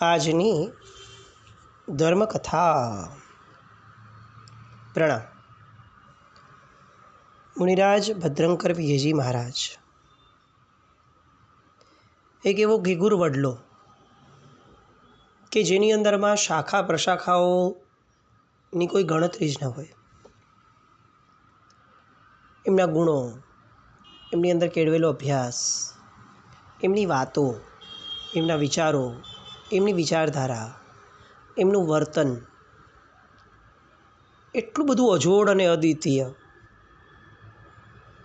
આજની ધર્મકથા. પ્રણામ. મુનિરાજ ભદ્રંકર પિયજી મહારાજ એક એવો ઘેઘુર વડલો કે જેની અંદરમાં શાખા પ્રશાખાઓની કોઈ ગણતરી જ ન હોય. એમના ગુણો, એમની અંદર કેળવેલો અભ્યાસ, એમની વાતો, એમના વિચારો, એમની વિચારધારા, એમનું વર્તન એટલું બધું અજોડ અને અદ્વિતીય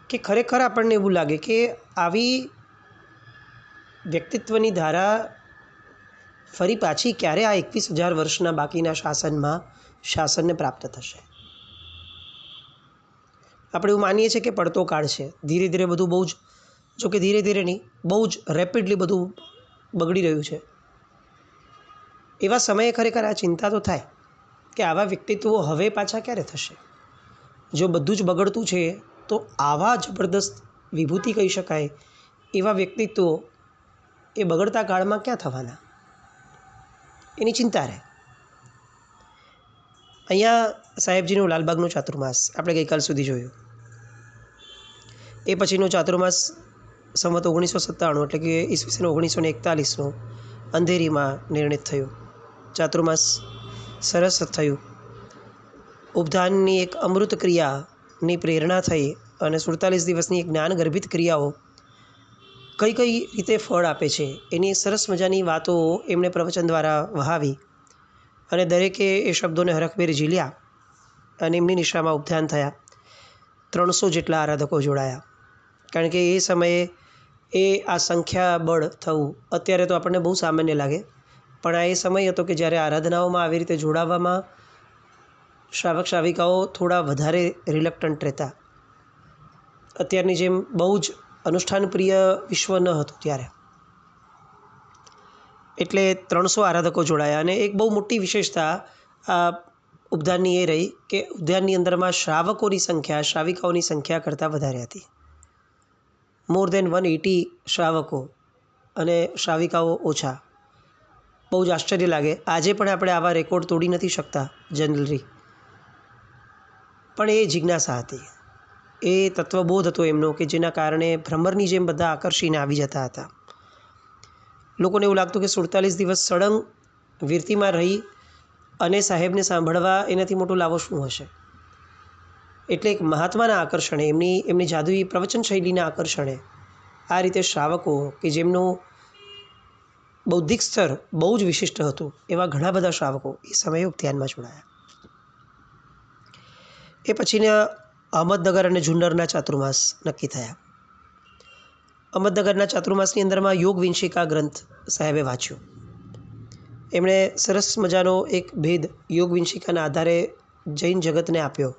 કે ખરેખર આપણને એવું લાગે કે આવી વ્યક્તિત્વની ધારા ફરી પાછી ક્યારે આ 21,000 વર્ષના બાકીના શાસનને પ્રાપ્ત થશે. આપણે એવું માનીએ છીએ કે પડતો કાળ છે, ધીરે ધીરે બધું બહુ જ, જો કે ધીરે ધીરે નહીં, બહુ જ રેપિડલી બધું બગડી રહ્યું છે. એવા સમયે ખરેખર આ ચિંતા તો થાય કે આવા વ્યક્તિત્વો હવે પાછા ક્યારે થશે. જો બધું જ બગડતું છે તો આવા જબરદસ્ત વિભૂતિ કહી શકાય એવા વ્યક્તિત્વો એ બગડતા કાળમાં ક્યાં થવાના, એની ચિંતા રહે. અહીંયા સાહેબજીનું લાલબાગનું ચાતુર્માસ આપણે ગઈકાલ સુધી જોયું. એ પછીનો ચાતુર્માસ સંવત 1997 એટલે કે ઈસવીસન 1941નો અંધેરીમાં નિર્ણિત થયું. ચાતુર્માસ સરસ થયું. ઉપધાનની એક અમૃત ક્રિયાની પ્રેરણા થઈ અને 47 દિવસની એક જ્ઞાન ગર્ભિત ક્રિયાઓ કઈ કઈ રીતે ફળ આપે છે એની સરસ મજાની વાતો એમણે પ્રવચન દ્વારા વહાવી અને દરેકે એ શબ્દોને હરખભેર ઝીલ્યા અને એમની નિશામાં ઉપધાન થયા. 300 જેટલા આરાધકો જોડાયા. કારણ કે એ સમયે આ સંખ્યાબળ થવું અત્યારે તો આપણને બહુ સામાન્ય લાગે, પણ આ એ સમય હતો કે જ્યારે આરાધનાઓમાં આવી રીતે જોડાવામાં શ્રાવક શ્રાવિકાઓ થોડા વધારે રિલક્ટન્ટ રહેતા. અત્યારની જેમ બહુ જ અનુષ્ઠાનપ્રિય વિશ્વ ન હતું ત્યારે. એટલે 300 આરાધકો જોડાયા અને એક બહુ મોટી વિશેષતા આ ઉપધાનની એ રહી કે ઉપધાનની અંદરમાં શ્રાવકોની સંખ્યા શ્રાવિકાઓની સંખ્યા કરતાં વધારે હતી. મોર દેન 180 શ્રાવકો અને શ્રાવિકાઓ ઓછા. બહુ જ આશ્ચર્ય લાગે. આજે પણ આપણે આવા રેકોર્ડ તોડી નથી શકતા જનરલી, પણ એ જિજ્ઞાસા હતી, એ તત્વબોધ હતો એમનો કે જેના કારણે ભ્રમરની જેમ બધા આકર્ષીને આવી જતા હતા. લોકોને એવું લાગતું કે 47 દિવસ સળંગ વીરતીમાં રહી અને સાહેબને સાંભળવા એનાથી મોટો લાવો શું હશે. એટલે એક મહાત્માના આકર્ષણે, એમની જાદુઈ પ્રવચન શૈલીના આકર્ષણે આ રીતે શ્રાવકો કે જેમનું બૌદ્ધિક સ્તર બહુ જ વિશિષ્ટ હતું એવા ઘણા બધા શ્રાવકો એ સમયે ઉપધ્યાનમાં જોડાયા. એ પછીના અહમદનગર અને જુન્નરના ચાતુર્માસ નક્કી થયા. અહમદનગરના ચાતુર્માસની અંદરમાં યોગ વિંશિકા ગ્રંથ સાહેબે વાંચ્યો. એમણે સરસ મજાનો એક ભેદ યોગ વિંશિકાના આધારે જૈન જગતને આપ્યો.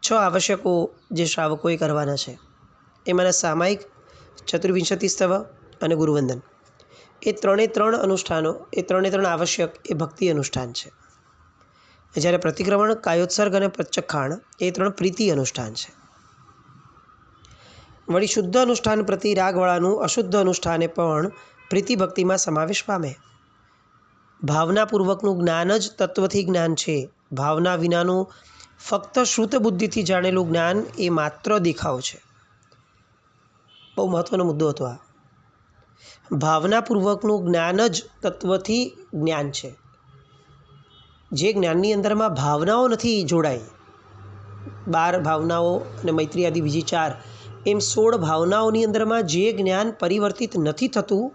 6 આવશ્યકો જે શ્રાવકોએ કરવાના છે એમાંના સામાયિક, ચતુર્વિંશતિ સ્તવ અને ગુરુવંદન એ 3 અનુષ્ઠાનો, એ 3 આવશ્યક એ ભક્તિ અનુષ્ઠાન છે. જ્યારે પ્રતિક્રમણ, કાયોત્સર્ગ અને પ્રચખાણ એ 3 પ્રીતિ અનુષ્ઠાન છે. વળી શુદ્ધ અનુષ્ઠાન પ્રતિ રાગવાળાનું અશુદ્ધ અનુષ્ઠાને પણ પ્રીતિ ભક્તિમાં સમાવેશ પામે. ભાવનાપૂર્વકનું જ્ઞાન જ તત્વથી જ્ઞાન છે. ભાવના વિનાનું ફક્ત શ્રુત બુદ્ધિથી જાણેલું જ્ઞાન એ માત્ર દેખાવ છે. બહુ મહત્ત્વનો મુદ્દો હતો આ. ભાવનાપૂર્વકનું જ્ઞાન જ તત્વથી જ્ઞાન છે. જે જ્ઞાનની અંદરમાં ભાવનાઓ નથી જોડાઈ, 12 ભાવનાઓ અને મૈત્રી આદિ બીજી 4, એમ 16 ભાવનાઓની અંદરમાં જે જ્ઞાન પરિવર્તિત નથી થતું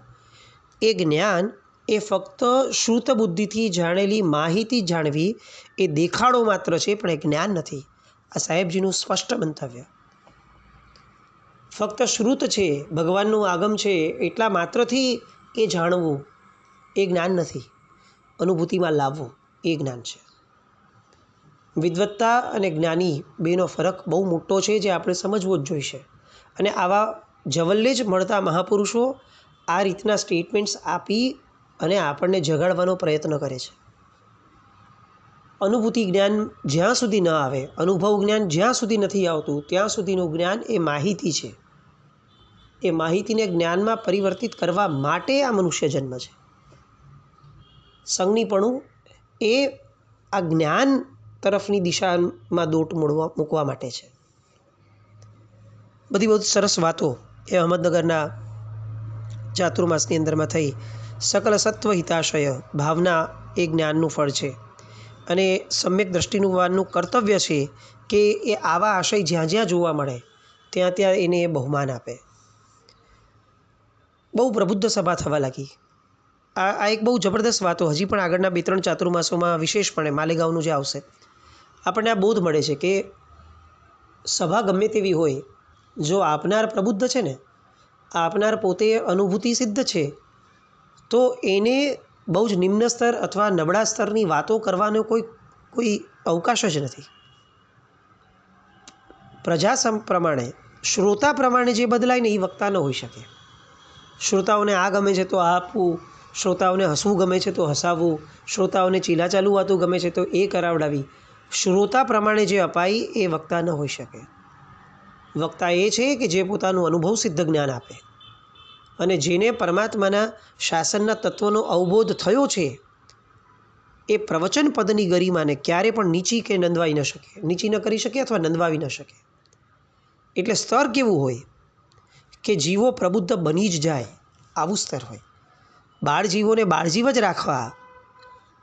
એ જ્ઞાન એ ફક્ત શ્રુત બુદ્ધિથી જાણેલી માહિતી જાણવી એ દેખાડો માત્ર છે, પણ એ જ્ઞાન નથી. આ સાહેબજીનું સ્પષ્ટ મંતવ્ય. ફક્ત શ્રુત છે, ભગવાનનું આગમ છે એટલા માત્રથી એ જાણવું એ જ્ઞાન નથી. અનુભૂતિમાં લાવવું એ જ્ઞાન છે. વિદ્વત્તા અને જ્ઞાની બેનો ફરક બહુ મોટો છે જે આપણે સમજવો જ જોઈશે. અને આવા જવલ્લે જ મળતા મહાપુરુષો આ રીતના સ્ટેટમેન્ટ્સ આપી અને આપણને જગાડવાનો પ્રયત્ન કરે છે. અનુભૂતિ જ્ઞાન જ્યાં સુધી ન આવે, અનુભવ જ્ઞાન જ્યાં સુધી નથી આવતું ત્યાં સુધીનું જ્ઞાન એ માહિતી છે. એ માહિતીને જ્ઞાનમાં પરિવર્તિત કરવા માટે આ મનુષ્ય જન્મ છે. સંજ્ઞીપણું એ આ જ્ઞાન તરફની દિશામાં દોટ મૂકવા માટે છે. બધી બહુ સરસ વાતો એ અહમદનગરના ચાતુર્માસની અંદરમાં થઈ. સકલ સત્વ હિતાશય ભાવના એ જ્ઞાનનું ફળ છે અને સમ્યક દ્રષ્ટિનું કર્તવ્ય છે કે એ આવા આશય જ્યાં જ્યાં જોવા મળે ત્યાં ત્યાં એને એ બહુમાન આપે. બહુ પ્રબુદ્ધ સભા થવા લાગી. આ એક બહુ જબરદસ્ત વાતો હજી પણ આગળના 2-3 ચાતુર્માસોમાં વિશેષપણે માલેગાંવનું જે આવશે આપણને આ બોધ મળે છે કે સભા ગમે તેવી હોય, જો આપનાર પ્રબુદ્ધ છે ને, આપનાર પોતે અનુભૂતિ સિદ્ધ છે, તો એને બહુ જ નિમ્ન સ્તર અથવા નબળા સ્તરની વાતો કરવાનો કોઈ અવકાશ જ નથી. પ્રજા પ્રમાણે, શ્રોતા પ્રમાણે જે બદલાય ને એ વક્તા ન હોઈ શકે. શ્રોતાઓને આ ગમે છે તો આ આપવું, શ્રોતાઓને હસવું ગમે છે તો હસાવવું, શ્રોતાઓને ચીલાચાલુ વાતો ગમે છે તો એ કરાવડાવી. શ્રોતા પ્રમાણે જે અપાય એ વક્તા ન હોઈ શકે. વક્તા એ છે કે જે પોતાનું અનુભવ સિદ્ધ જ્ઞાન આપે અને જેને પરમાત્માના શાસનના તત્વનો અવબોધ થયો છે એ પ્રવચન પદની ગરિમાને ક્યારે પણ નીચી કે નંદવાઈ ન શકે, નીચી ન કરી શકે અથવા નંદવાવી ન શકે. એટલે સ્તર કેવું હોય કે જીવો પ્રબુદ્ધ બની જ જાય, આવું સ્તર હોય. બાળ જીવોને બાળજીવ જ રાખવા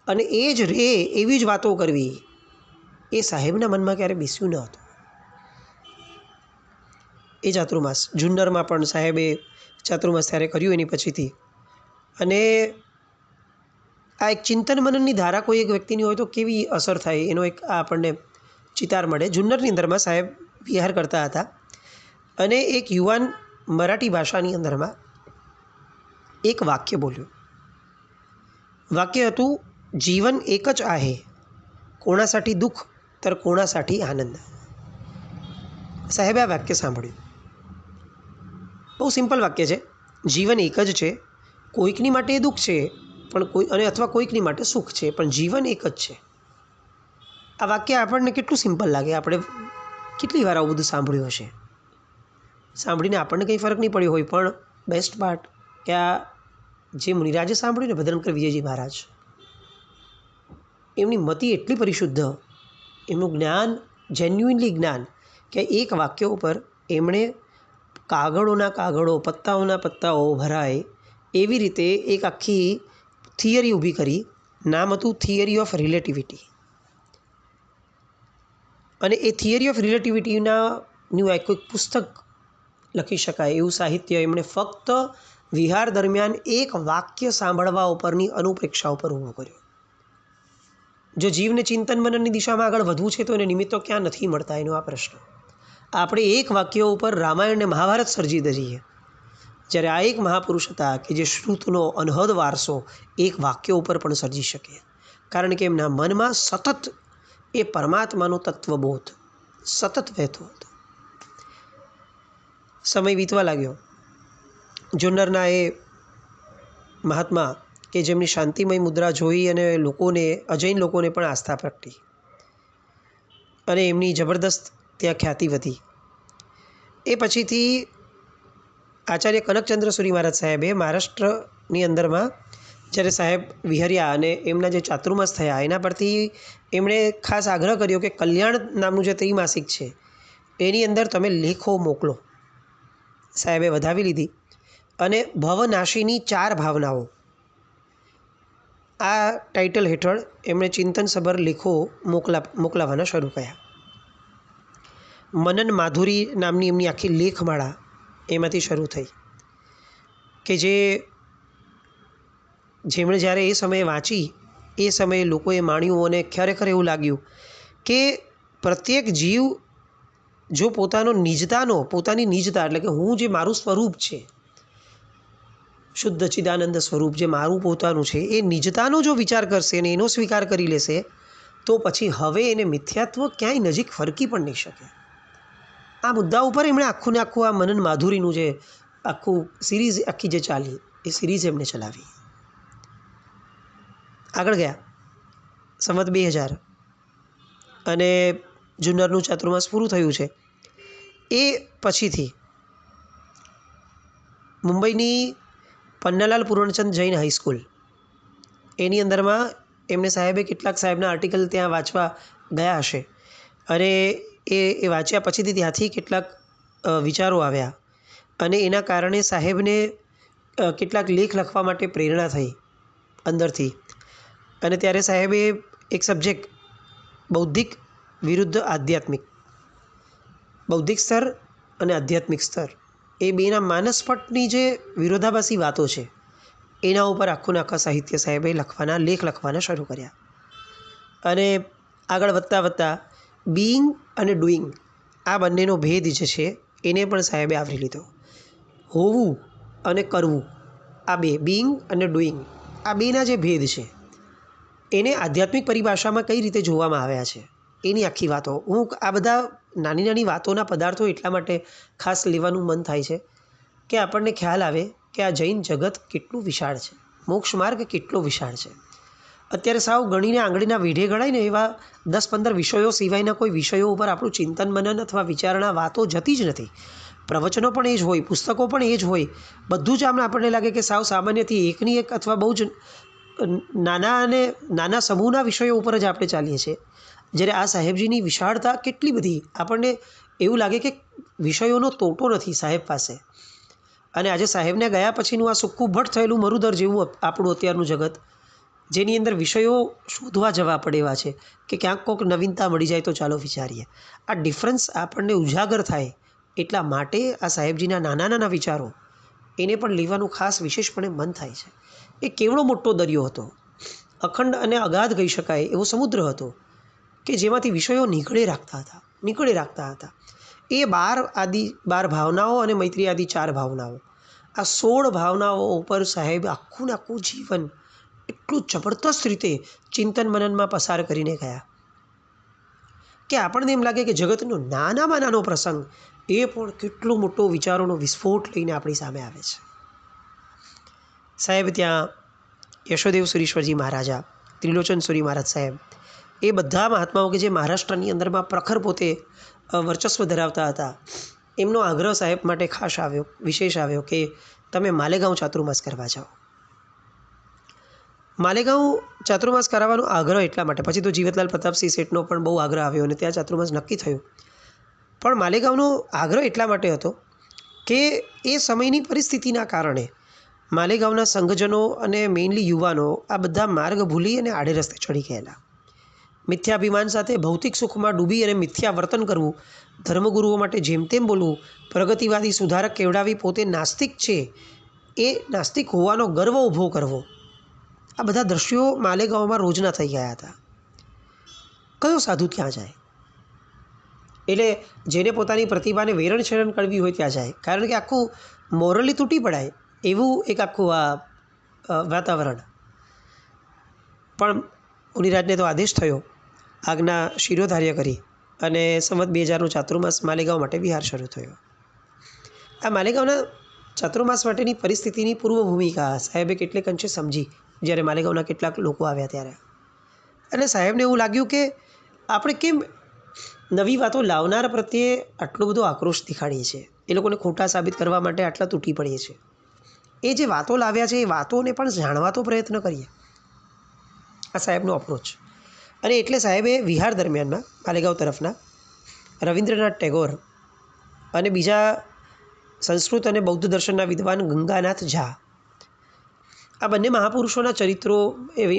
અને એ જ રે એવી જ વાતો કરવી, એ સાહેબના મનમાં ક્યારે બેસ્યું ન હતું. એ ચાતુર્માસ જુન્નરમાં પણ સાહેબે ચાતુર્માસ ત્યારે કર્યું એની પછીથી. અને આ એક ચિંતન મનનની ધારા કોઈ એક વ્યક્તિની હોય તો કેવી અસર થાય એનો એક આપણને ચિતાર મળે. જુન્નરની અંદરમાં સાહેબ વિહાર કરતા હતા અને એક યુવાન મરાઠી ભાષાની અંદરમાં એક વાક્ય બોલ્યું. વાક્ય હતું, જીવન એક જ आहे, કોણાसाठी દુઃખ तर કોણાसाठी આનંદ. સાહેબે આ વાક્ય સાંભળ્યું. બહુ સિમ્પલ વાક્ય છે. જીવન એક જ છે, કોઈકની માટે એ દુઃખ છે પણ અથવા કોઈકની માટે સુખ છે, પણ જીવન એક જ છે. આ વાક્ય આપણને કેટલું સિમ્પલ લાગે. આપણે કેટલી વાર આવું બધું સાંભળ્યું હશે. સાંભળીને આપણને કંઈ ફરક નહીં પડ્યો હોય, પણ બેસ્ટ પાર્ટ કે આ જે મુનિરાજે સાંભળ્યું ને ભદ્રંકર વિજયજી મહારાજ, એમની મતિ એટલી પરિશુદ્ધ, એમનું જ્ઞાન જેન્યુઇનલી જ્ઞાન કે એક વાક્ય ઉપર એમણે કાગળોના કાગળો, પત્તાઓના પત્તાઓ ભરાય એવી રીતે એક આખી થિયરી ઊભી કરી. નામ હતું થિયરી ઓફ રિલેટિવિટી. અને એ થિયરી ઓફ રિલેટિવિટીનું એક કોઈ પુસ્તક લખી શકાય એવું સાહિત્ય એમણે ફક્ત વિહાર દરમિયાન એક વાક્ય સાંભળવા ઉપરની અનુપ્રેક્ષા ઉપર ઊભું કર્યું. જો જીવને ચિંતન મનનની દિશામાં આગળ વધવું છે તો એને નિમિત્તો ક્યાં નથી મળતા, એનો આ પ્રશ્ન. આપણે એક વાક્ય ઉપર રામાયણ અને મહાભારત સર્જી દઈએ, જ્યારે આ એક મહાપુરુષ હતા કે જે શ્રુતનો અનહદ વારસો એક વાક્ય ઉપર પણ સર્જી શકે. કારણ કે એમના મનમાં સતત એ પરમાત્માનો તત્વબોધ સતત વહેતો હતો. સમય વીતવા લાગ્યો. જુન્નરના એ મહાત્મા કે જેમની શાંતિમય મુદ્રા જોઈ અને લોકોને, અજૈન લોકોને પણ આસ્થા પ્રગટી અને એમની જબરદસ્ત ત્યાં ખ્યાતિ વધી. એ પછીથી આચાર્ય કનકચંદ્ર સુરી મહારાજ સાહેબે મહારાષ્ટ્રની અંદરમાં જ્યારે સાહેબ વિહર્યા અને એમના જે ચાતુર્માસ થયા એના પરથી એમણે ખાસ આગ્રહ કર્યો કે કલ્યાણ નામનું જે ત્રિમાસિક છે એની અંદર તમે લેખો મોકલો. સાહેબે વધાવી લીધી અને ભવનાશીની 4 ભાવનાઓ આ ટાઇટલ હેઠળ એમણે ચિંતનસભર લેખો મોકલાવાના શરૂ કર્યા. મનન માધુરી નામની એમની આખી લેખમાળા એમાંથી શરૂ થઈ કે જેમણે જ્યારે એ સમયે વાંચી, એ સમયે લોકોએ માણ્યું અને ખરેખર એવું લાગ્યું કે પ્રત્યેક જીવ જો પોતાની નિજતા એટલે કે હું જે મારું સ્વરૂપ છે, શુદ્ધ ચિદાનંદ સ્વરૂપ જે મારું પોતાનું છે, એ નિજતાનો જો વિચાર કરશે અને એનો સ્વીકાર કરી લેશે તો પછી હવે એને મિથ્યાત્વ ક્યાંય નજીક ફરકી પણ નહીં શકે. આ મુદ્દા ઉપર એમણે આખું ને આખું આ મનન માધુરીનું જે આખું સિરીઝ આખી જે ચાલી એ સિરીઝ એમણે ચલાવી. આગળ ગયા સંવત 2000 અને જુન્નરનું ચાતુર્માસ પૂરું થયું છે. એ પછીથી મુંબઈની પન્નાલાલ પૂર્ણચંદ જૈન હાઈસ્કૂલ એની અંદરમાં એમને સાહેબે કેટલાક સાહેબના આર્ટિકલ ત્યાં વાંચવા ગયા હશે અને એ વાંચ્યા પછીથી ત્યાંથી કેટલાક વિચારો આવ્યા અને એના કારણે સાહેબને કેટલાક લેખ લખવા માટે પ્રેરણા થઈ અંદરથી. અને ત્યારે સાહેબે એક સબ્જેક્ટ બૌદ્ધિક વિરુદ્ધ આધ્યાત્મિક, બૌદ્ધિક સ્તર અને આધ્યાત્મિક સ્તર, એ બેના માનસપટની જે વિરોધાભાસી વાતો છે એના ઉપર આખું આખા સાહિત્ય સાહેબે લેખ લખવાના શરૂ કર્યા. અને આગળ વધતા વધતા બિઈંગ અને ડુઈંગ આ બંનેનો ભેદ જે છે એને પણ સાહેબે આવરી લીધો. હોવું અને કરવું, આ બે, બિઈંગ અને ડુઈંગ, આ બેના જે ભેદ છે એને આધ્યાત્મિક પરિભાષામાં કઈ રીતે જોવામાં આવ્યા છે એની આખી વાતો. હું આ બધા નાની નાની વાતોના પદાર્થો એટલા માટે ખાસ લેવાનું મન થાય છે કે આપણને ખ્યાલ આવે કે આ જૈન જગત કેટલું વિશાળ છે, મોક્ષ માર્ગ કેટલો વિશાળ છે. અત્યારે સાવ ગણીને આંગળીના વીઢે ગણાય ને એવા 10-15 વિષયો સિવાયના કોઈ વિષયો ઉપર આપણું ચિંતન મનન અથવા વિચારણા વાતો જતી જ નથી. પ્રવચનો પણ એ જ હોય, પુસ્તકો પણ એ જ હોય, બધું જ આમ આપણને લાગે કે સાવ સામાન્યથી એકની એક અથવા બહુ જ નાના સમૂહના વિષયો ઉપર જ આપણે ચાલીએ છીએ. જ્યારે આ સાહેબજીની વિશાળતા કેટલી બધી, આપણને એવું લાગે કે વિષયોનો તોટો નથી સાહેબ પાસે. અને આજે સાહેબને ગયા પછીનું આ સુક્કું ભટ્ટ થયેલું મરુદર જેવું આપણું અત્યારનું જગત, જેની અંદર વિષયો શોધવા જવા પડે એવા છે કે ક્યાંક કોઈક નવીનતા મળી જાય તો ચાલો વિચારીએ. આ ડિફરન્સ આપણને ઉજાગર થાય એટલા માટે આ સાહેબજીના નાના નાના વિચારો એને પણ લેવાનું ખાસ વિશેષપણે મન થાય છે. એ કેવડો મોટો દરિયો હતો, અખંડ અને અગાધ કહી શકાય એવો સમુદ્ર હતો કે જેમાંથી વિષયો નીકળે રાખતા હતા. એ 12 ભાવનાઓ અને મૈત્રી આદિ 4 ભાવનાઓ, આ 16 ભાવનાઓ ઉપર સાહેબ આખું ને આખું જીવન એટલું જબરદસ્ત રીતે ચિંતન મનનમાં પસાર કરીને ગયા કે આપણને એમ લાગે કે જગતનો નાનામાં નાનો પ્રસંગ એ પણ કેટલો મોટો વિચારોનો વિસ્ફોટ લઈને આપણી સામે આવે છે. સાહેબ ત્યાં યશોદેવ સુરીશ્વરજી મહારાજા, ત્રિલોચન સુરી મહારાજ સાહેબ, એ બધા મહાત્માઓ કે જે મહારાષ્ટ્રની અંદરમાં પ્રખર પોતે વર્ચસ્વ ધરાવતા હતા, એમનો આગ્રહ સાહેબ માટે વિશેષ આવ્યો કે તમે માલેગાંવ ચાતુર્માસ કરવા જાઓ. માલેગાંવ ચાતુર્માસ કરાવવાનો આગ્રહ એટલા માટે, પછી તો જીવતલાલ પ્રતાપસિંહ શેઠનો પણ બહુ આગ્રહ આવ્યો અને ત્યાં ચાતુર્માસ નક્કી થયું. પણ માલેગાંવનો આગ્રહ એટલા માટે હતો કે એ સમયની પરિસ્થિતિના કારણે માલેગાંવના સંઘજનો અને મેઇનલી યુવાનો આ બધા માર્ગ ભૂલી અને આડે રસ્તે ચડી ગયેલા. મિથ્યાભિમાન સાથે ભૌતિક સુખમાં ડૂબી અને મિથ્યા વર્તન કરવું, ધર્મગુરુઓ માટે જેમ તેમ બોલવું, પ્રગતિવાદી સુધારક કેવડાવી પોતે નાસ્તિક છે એ નાસ્તિક હોવાનો ગર્વ ઊભો કરવો, આ બધા દ્રશ્યો માલેગાંવમાં રોજના થઈ ગયા હતા. કયો સાધુ ક્યાં જાય? એટલે જેને પોતાની પ્રતિભાને વેરણ છેરણ કરવી હોય ત્યાં જાય, કારણ કે આખું મોરલી તૂટી પડાય એવું એક આખું આ વાતાવરણ. પણ મુનિરાજને તો આદેશ થયો, આજ્ઞા શિરોધાર્ય કરી અને સંવત 2000નો ચાતુર્માસ માલેગાંવ માટે વિહાર શરૂ થયો. આ માલેગાંવના ચાતુર્માસ માટેની પરિસ્થિતિની પૂર્વ ભૂમિકા સાહેબે કેટલેક અંશે સમજી જ્યારે માલેગાંવના કેટલાક લોકો આવ્યા ત્યારે. અને સાહેબને એવું લાગ્યું કે આપણે કેમ નવી વાતો લાવનાર પ્રત્યે આટલો બધો આક્રોશ દેખાડીએ છીએ, એ લોકોને ખોટા સાબિત કરવા માટે આટલા તૂટી પડીએ છીએ. એ જે વાતો લાવ્યા છે એ વાતોને પણ જાણવા તો પ્રયત્ન કરીએ, આ સાહેબનો અપ્રોચ. અને એટલે સાહેબે વિહાર દરમિયાનમાં માલેગાંવ તરફના રવિન્દ્રનાથ ટેગોર અને બીજા સંસ્કૃત અને બૌદ્ધ દર્શનના વિદ્વાન ગંગાનાથ ઝા, આ બંને મહાપુરુષોના ચરિત્રો,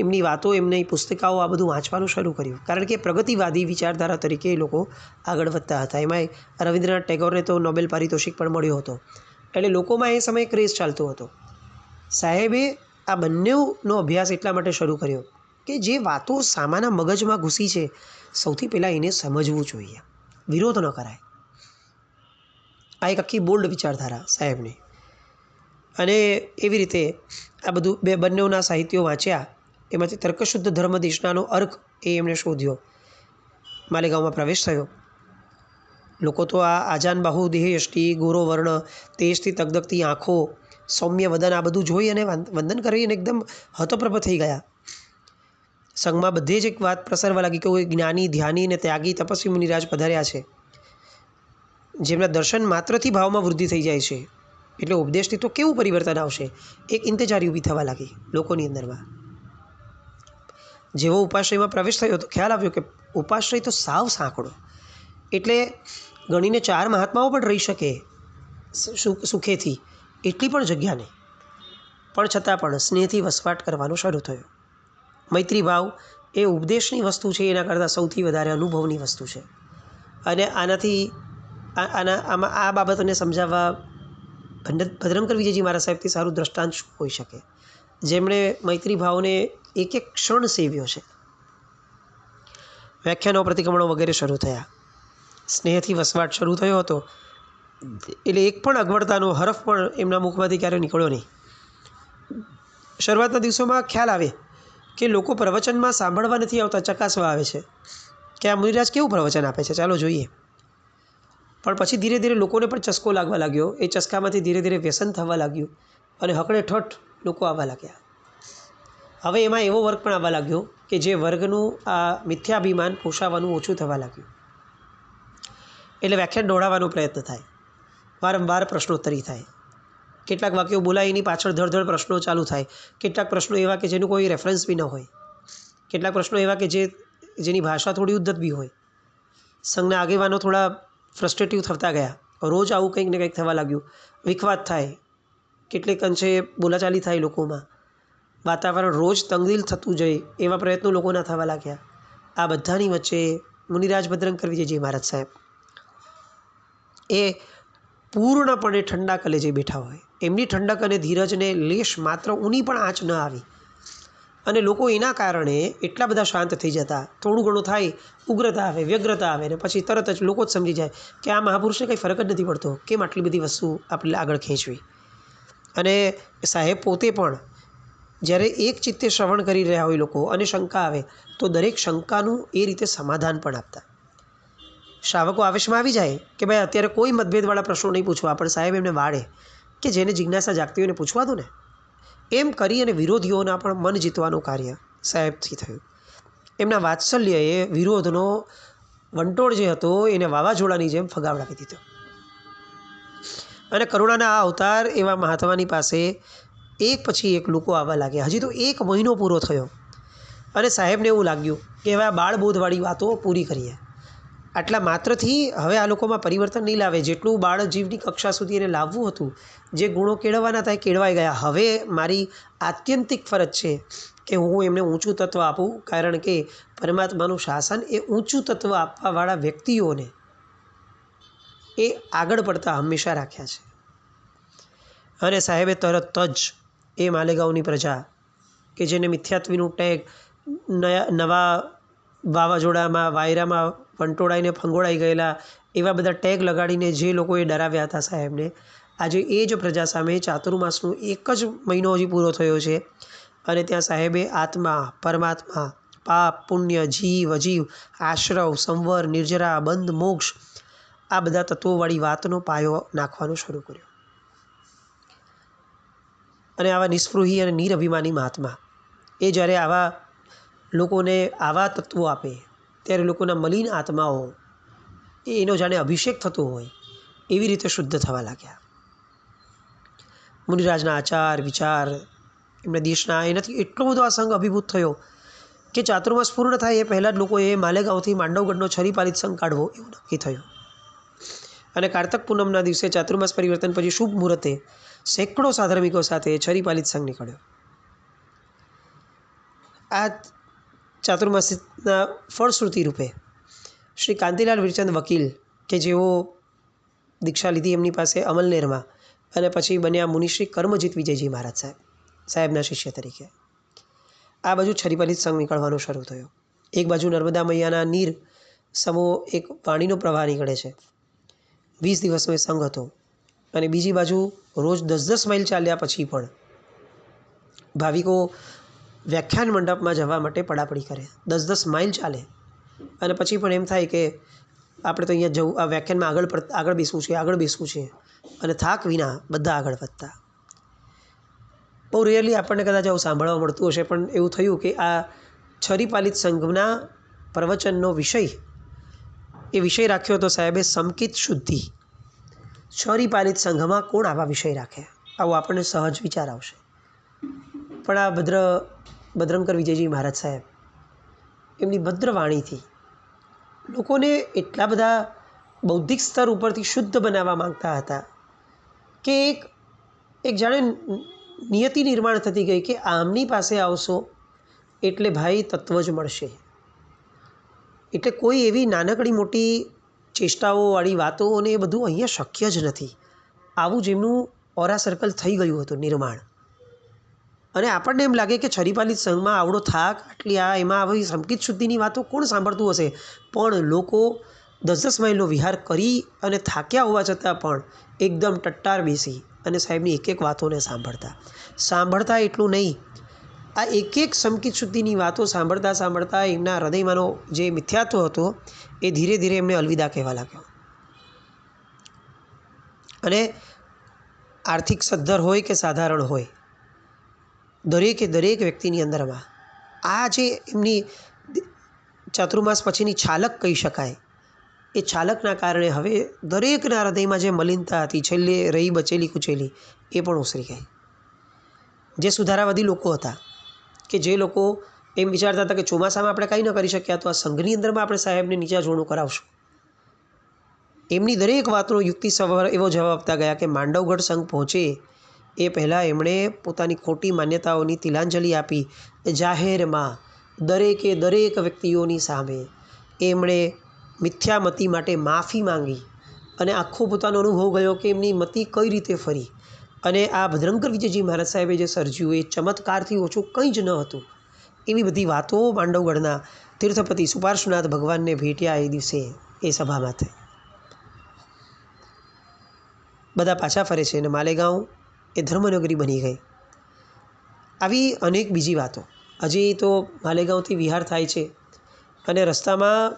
એમની વાતો, એમની પુસ્તિકાઓ, આ બધું વાંચવાનું શરૂ કર્યું. કારણ કે પ્રગતિવાદી વિચારધારા તરીકે એ લોકો આગળ વધતા હતા. એમાંય રવિન્દ્રનાથ ટેગોરને તો નોબેલ પારિતોષિક પણ મળ્યો હતો, એટલે લોકોમાં એ સમયે ક્રેઝ ચાલતો હતો. સાહેબે આ બંનેનો અભ્યાસ એટલા માટે શરૂ કર્યો કે જે વાતો સામાના મગજમાં ઘૂસી છે, સૌથી પહેલાં એને સમજવું જોઈએ, વિરોધ ન કરાય. આ એક આખી બોલ્ડ વિચારધારા સાહેબની. અને એવી રીતે આ બધું બંનેઓના સાહિત્યો વાંચ્યા, એમાંથી તર્કશુદ્ધ ધર્મદેશનાનો અર્ક એ એમણે શોધ્યો. માલેગાંવમાં પ્રવેશ થયો. લોકો તો આ આજાન બાહુ દેહ યષ્ટિ, ગોરો વર્ણ, તેજથી તગદગતી આંખો, સૌમ્ય વદન, આ બધું જોઈ અને વંદન કરીને એકદમ હતપ્રભ થઈ ગયા. સંઘમાં બધે જ એક વાત પ્રસરવા લાગી કે કોઈ જ્ઞાની, ધ્યાની અને ત્યાગી તપસ્વી મુનિરાજ પધાર્યા છે, જેમના દર્શન માત્રથી ભાવમાં વૃદ્ધિ થઈ જાય છે. એટલે ઉપદેશથી તો કેવું પરિવર્તન આવશે, એક ઇંતજારી ઊભી થવા લાગી લોકોની અંદરમાં. જેવો ઉપાશ્રયમાં પ્રવેશ થયો તો ખ્યાલ આવ્યો કે ઉપાશ્રય તો સાવ સાંકડો, એટલે ગણીને 4 મહાત્માઓ પણ રહી શકે સુખેથી, એટલી પણ જગ્યા નહીં. પણ છતાં પણ સ્નેહથી વસવાટ કરવાનો શરૂ થયો. મૈત્રી ભાવ એ ઉપદેશની વસ્તુ છે, એના કરતાં સૌથી વધારે અનુભવની વસ્તુ છે. અને આમાં આ બાબતોને સમજાવવા ભદ્રંકર વિજયજી મહારાજ સાહેબથી સારું દ્રષ્ટાંત શું હોઈ શકે, જેમણે મૈત્રી ભાવને એક એક ક્ષણ સેવ્યો છે. વ્યાખ્યાનો પ્રતિક્રમણો વગેરે શરૂ થયા, સ્નેહથી વસવાટ શરૂ થયો હતો, એટલે એક પણ અગવડતાનો હરફ પણ એમના મુખમાંથી ક્યારેય નીકળ્યો નહીં. શરૂઆતના દિવસોમાં ખ્યાલ આવે કે લોકો પ્રવચનમાં સાંભળવા નથી આવતા, ચકાસવા આવે છે કે આ મુનિરાજ કેવું પ્રવચન આપે છે, ચાલો જોઈએ. પણ પછી ધીરે ધીરે લોકોને પણ ચસ્કો લાગવા લાગ્યો. એ ચસ્કામાંથી ધીરે ધીરે વ્યસન થવા લાગ્યું અને હકડે ઠઠ લોકો આવવા લાગ્યા. હવે એમાં એવો વર્ગ પણ આવવા લાગ્યો કે જે વર્ગનું આ મિથ્યાભિમાન પોષાવાનું ઓછું થવા લાગ્યું. એટલે વ્યાખ્યાન દોડાવવાનો પ્રયત્ન થાય, વારંવાર પ્રશ્નોત્તરી થાય, કેટલાક વાક્યો બોલાય એની પાછળ ધડધડ પ્રશ્નો ચાલુ થાય, કેટલાક પ્રશ્નો એવા કે જેનું કોઈ રેફરન્સ બી ન હોય, કેટલાક પ્રશ્નો એવા કે જેની ભાષા થોડી ઉદ્ધત બી હોય. સંઘના આગેવાનો થોડા ફ્રસ્ટ્રેટિવ થતા ગયા, રોજ આવું કંઈક ને કંઈક થવા લાગ્યું, વિખવાદ થાય, કેટલેક અંશે બોલાચાલી થાય લોકોમાં, વાતાવરણ રોજ તંગદિલ થતું જાય એવા પ્રયત્નો લોકોના થવા લાગ્યા. આ બધાની વચ્ચે મુનિરાજ ભદ્રંકર વિજયજી મહારાજ સાહેબ એ પૂર્ણપણે ઠંડા કલેજે બેઠા હોય. એમની ઠંડક અને ધીરજને લેશ માત્ર ઊની પણ આંચ ન આવી, અને લોકો એના કારણે એટલા બધા શાંત થઈ જતા. થોડું ઘણું થાય, ઉગ્રતા આવે, વ્યગ્રતા આવે, ને પછી તરત જ લોકો જ સમજી જાય કે આ મહાપુરુષને કંઈ ફરક જ નથી પડતો, કેમ આટલી બધી વસ્તુ આપણે આગળ ખેંચવી. અને સાહેબ પોતે પણ જ્યારે એક ચિત્તે શ્રવણ કરી રહ્યા હોય લોકો અને શંકા આવે તો દરેક શંકાનું એ રીતે સમાધાન પણ આપતા. શ્રાવકો આવેશમાં આવી જાય કે ભાઈ અત્યારે કોઈ મતભેદવાળા પ્રશ્નો નહીં પૂછવા, પણ સાહેબ એમને વાળે કે જેને જિજ્ઞાસા જાગતી હોય એને પૂછવા દો ને. એમ કરી અને વિરોધીઓના પણ મન જીતવાનું કાર્ય સાહેબથી થયું. એમના વાત્સલ્યએ વિરોધનો વંટોળ જે હતો એને વાવાઝોડાની જેમ ફગાવડાવી દીધો. અને કરુણાના આ અવતાર એવા મહાત્માની પાસે એક પછી એક લોકો આવવા લાગ્યા. હજી તો 1 મહિનો પૂરો થયો અને સાહેબને એવું લાગ્યું કે હવે આ બાળબોધવાળી વાતો પૂરી કરીએ. આટલા માત્રથી હવે આ લોકોમાં પરિવર્તન નહીં લાવે. જેટલું બાળજીવની કક્ષા સુધી એને લાવવું હતું, જે ગુણો કેળવવાના હતા એ કેળવાઈ ગયા. હવે મારી આત્યંતિક ફરજ છે કે હું એમને ઊંચું તત્વ આપું, કારણ કે પરમાત્માનું શાસન એ ઊંચું તત્વ આપવાવાળા વ્યક્તિઓને એ આગળ પડતા હંમેશા રાખ્યા છે. અને સાહેબે તરત જ એ માલેગાંવની પ્રજા કે જેને મિથ્યાત્વીનું ટેગ નવા વાવાઝોડામાં વાયરામાં વંટોળાઈને ફંગોળાઈ ગયેલા એવા બધા ટેગ લગાડીને જે લોકોએ ડરાવ્યા હતા સાહેબને, આજે એ જ પ્રજા સામે ચાતુર્માસનું 1 જ મહિનો હજી પૂરો થયો છે અને ત્યાં સાહેબે આત્મા, પરમાત્મા, પાપ, પુણ્ય, જીવ, અજીવ, આશ્રવ, સંવર, નિર્જરા, બંધ, મોક્ષ, આ બધા તત્વોવાળી વાતનો પાયો નાખવાનું શરૂ કર્યો. અને આવા નિસ્પૃહી અને નિરઅભિમાની મહાત્મા એ જ્યારે આવા લોકોને આવા તત્વો આપે ત્યારે લોકોના મલિન આત્માઓ એનો જાણે અભિષેક થતો હોય એવી રીતે શુદ્ધ થવા લાગ્યા. મુનિરાજના આચાર વિચાર, એમના દેશના એનાથી એટલો બધો આ સંઘ અભિભૂત થયો કે ચાતુર્માસ પૂર્ણ થાય એ પહેલાં જ લોકોએ માલેગાંવથી માંડવગઢનો છરીપાલિત સંઘ કાઢવો એવું નક્કી થયું. અને કારતક પૂનમના દિવસે ચાતુર્માસ પરિવર્તન પછી શુભ મુહૂર્તે સેંકડો સાધર્મિકો સાથે છરીપાલિત સંઘ નીકળ્યો. આ ચાતુર્માસના ફળશ્રુતિ રૂપે શ્રી કાંતિલાલ વીરચંદ વકીલ કે જેઓ દીક્ષા લીધી એમની પાસે અમલનેરમાં અને પછી બન્યા મુનિશ્રી કર્મજીત વિજયજી મહારાજ સાહેબના શિષ્ય તરીકે, આ બાજુ છરીપાલિત સંઘ નીકળવાનો શરૂ થયો. એક બાજુ નર્મદા મૈયાના નીર સમો એક પાણીનો પ્રવાહ નીકળે છે, 20 દિવસનો એ સંઘ હતો. અને બીજી બાજુ રોજ 10-10 માઇલ ચાલ્યા પછી પણ ભાવિકો વ્યાખ્યાન મંડપમાં જવા માટે પડાપડી કરે, 10-10 માઇલ ચાલે અને પછી પણ એમ થાય કે આપણે તો અહીંયા જવું, આ વ્યાખ્યાનમાં આગળ બેસવું છે અને થાક વિના બધા આગળ વધતા. બહુ રેયરલી આપણને કદાચ આવું સાંભળવા મળતું હશે, પણ એવું થયું કે આ છરીપાલિત સંઘના પ્રવચનનો વિષય રાખ્યો હતો સાહેબે સમકિત શુદ્ધિ. છરીપાલિત સંઘમાં કોણ આવા વિષય રાખે, આવું આપણને સહજ વિચાર આવશે. પણ આ ભદ્રંકર વિજયજી મહારાજ સાહેબ એમની ભદ્ર વાણીથી લોકોને એટલા બધા બૌદ્ધિક સ્તર ઉપરથી શુદ્ધ બનાવવા માંગતા હતા કે એક જાણે નિયતિ નિર્માણ થતી ગઈ કે આમની પાસે આવશો એટલે ભાઈ તત્વ જ મળશે. એટલે કોઈ એવી નાનકડી મોટી ચેષ્ટાઓવાળી વાતો અને એ બધું અહીંયા શક્ય જ નથી. આવું જ એમનું ઓરા સર્કલ થઈ ગયું હતું નિર્માણ. અને આપણને એમ લાગે કે છરીપાલી સંઘમાં આવડો થાક, આટલી આ એમાં આવી સંકિત શુદ્ધિની વાતો કોણ સાંભળતું હશે? પણ લોકો 10-10 માઇલનો વિહાર કરી અને થાક્યા હોવા છતાં પણ એકદમ ટટ્ટાર બેસી અને સાહેબની એક એક વાતોને સાંભળતા એટલું નહીં, આ એક એક સંકિત શુદ્ધિની વાતો સાંભળતા એમના હૃદયમાંનો જે મિથ્યાત્વ હતો એ ધીરે ધીરે એમને અલવિદા કહેવા લાગ્યો. અને આર્થિક સદ્ધર હોય કે સાધારણ હોય, દરેકે દરેક વ્યક્તિની અંદરમાં આ જે એમની ચાતુર્માસ પછીની છાલક કહી શકાય, એ છાલકના કારણે હવે દરેકના હૃદયમાં જે મલિનતા હતી, છેલ્લે રહી બચેલી કુચેલી, એ પણ ઓસરી ગઈ. જે સુધારાવાદી લોકો હતા કે જે લોકો એમ વિચારતા હતા કે ચોમાસામાં આપણે કંઈ ન કરી શક્યા તો આ સંઘની અંદરમાં આપણે સાહેબને નીચા જોડું કરાવશું, એમની દરેક વાતનો યુક્તિસભર એવો જવાબ આપતા ગયા કે માંડવગઢ સંઘ પહોંચે એ પહેલાં એમણે પોતાની ખોટી માન્યતાઓની તિલાંજલિ આપી જાહેરમાં દરેકે દરેક વ્યક્તિઓની સામે એમણે મિથ્યામતી માટે માફી માંગી અને આખો પોતાનો અનુભવ ગયો કે એમની મતિ કઈ રીતે ફરી. અને આ ભદ્રંકર વિજયજી મહારાજ સાહેબે જે સર્જ્યું એ ચમત્કારથી ઓછું કંઈ જ ન હતું. એવી બધી વાતો માંડવગઢના તીર્થપતિ સુપાર્શ્વનાથ ભગવાનને ભેટ્યા એ દિવસે એ સભામાં થઈ. બધા પાછા ફરે છે અને માલેગાંવ એ ધર્મનગરી બની ગઈ. આવી અનેક બીજી વાતો. હજી તો માલેગાંવથી વિહાર થાય છે અને રસ્તામાં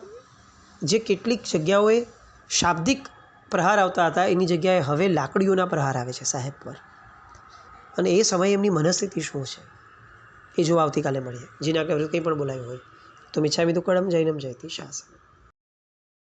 જે કેટલીક જગ્યાઓએ શાબ્દિક પ્રહાર આવતા હતા એની જગ્યાએ હવે લાકડીઓના પ્રહાર આવે છે સાહેબ પર. અને એ સમયે એમની મનસ્થિતિ શું છે એ જો આવતીકાલે મળીએ. જેના કંઈ પણ બોલાયું હોય તો મિચ્છામિ દુક્કડમ જૈનમ જયતિ શાસન.